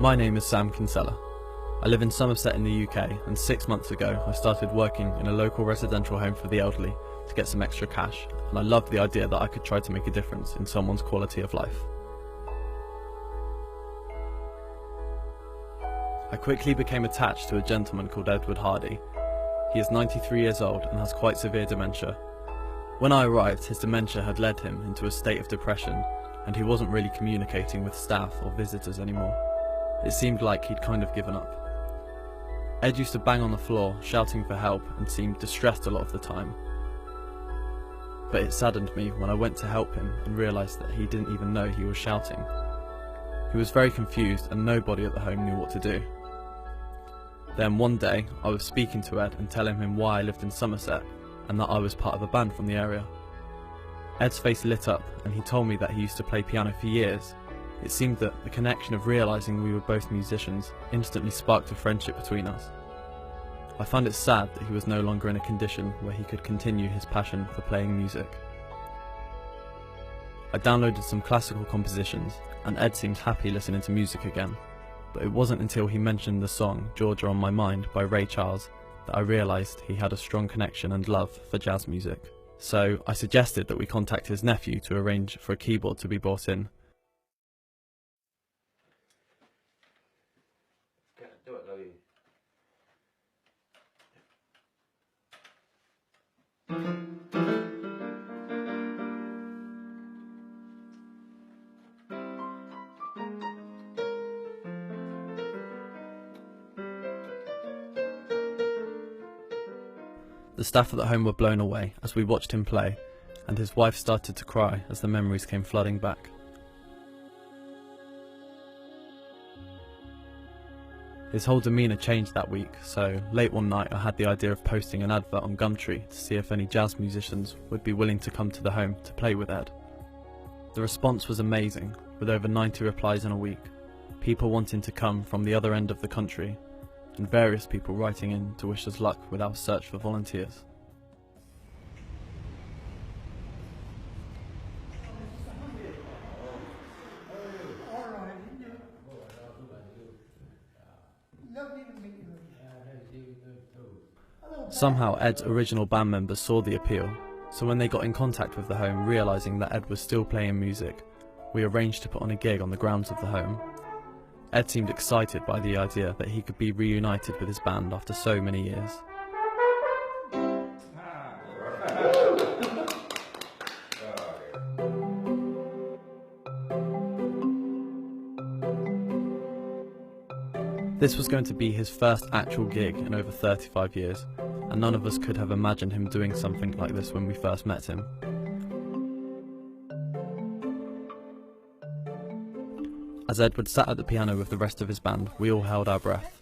My name is Sam Kinsella. I live in Somerset in the UK, and 6 months ago I started working in a local residential home for the elderly to get some extra cash, and I loved the idea that I could try to make a difference in someone's quality of life. I quickly became attached to a gentleman called Edward Hardy. He is 93 years old and has quite severe dementia. When I arrived, his dementia had led him into a state of depression, and he wasn't really communicating with staff or visitors anymore. It seemed like he'd kind of given up. Ed used to bang on the floor, shouting for help, and seemed distressed a lot of the time. But it saddened me when I went to help him and realised that he didn't even know he was shouting. He was very confused and nobody at the home knew what to do. Then one day, I was speaking to Ed and telling him why I lived in Somerset and that I was part of a band from the area. Ed's face lit up and he told me that he used to play piano for years. It seemed that the connection of realising we were both musicians instantly sparked a friendship between us. I found it sad that he was no longer in a condition where he could continue his passion for playing music. I downloaded some classical compositions and Ed seemed happy listening to music again, but it wasn't until he mentioned the song Georgia on My Mind by Ray Charles that I realised he had a strong connection and love for jazz music. So I suggested that we contact his nephew to arrange for a keyboard to be brought in. The staff at the home were blown away as we watched him play, and his wife started to cry as the memories came flooding back. His whole demeanour changed that week, so late one night I had the idea of posting an advert on Gumtree to see if any jazz musicians would be willing to come to the home to play with Ed. The response was amazing, with over 90 replies in a week, people wanting to come from the other end of the country, and various people writing in to wish us luck with our search for volunteers. Somehow Ed's original band members saw the appeal, so when they got in contact with the home, realising that Ed was still playing music, we arranged to put on a gig on the grounds of the home. Ed seemed excited by the idea that he could be reunited with his band after so many years. This was going to be his first actual gig in over 35 years, and none of us could have imagined him doing something like this when we first met him. As Edward sat at the piano with the rest of his band, we all held our breath,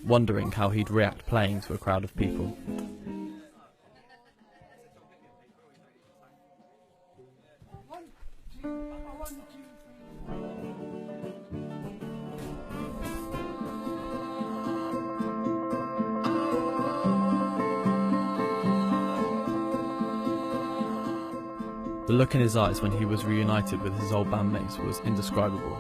wondering how he'd react playing to a crowd of people. The look in his eyes when he was reunited with his old bandmates was indescribable,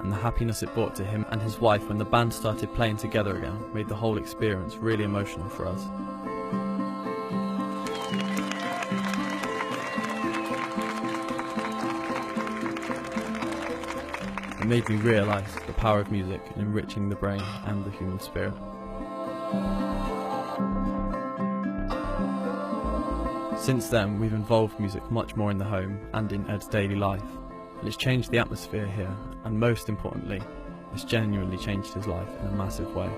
and the happiness it brought to him and his wife when the band started playing together again made the whole experience really emotional for us. It made me realise the power of music in enriching the brain and the human spirit. Since then, we've involved music much more in the home and in Ed's daily life, and it's changed the atmosphere here, and most importantly, it's genuinely changed his life in a massive way.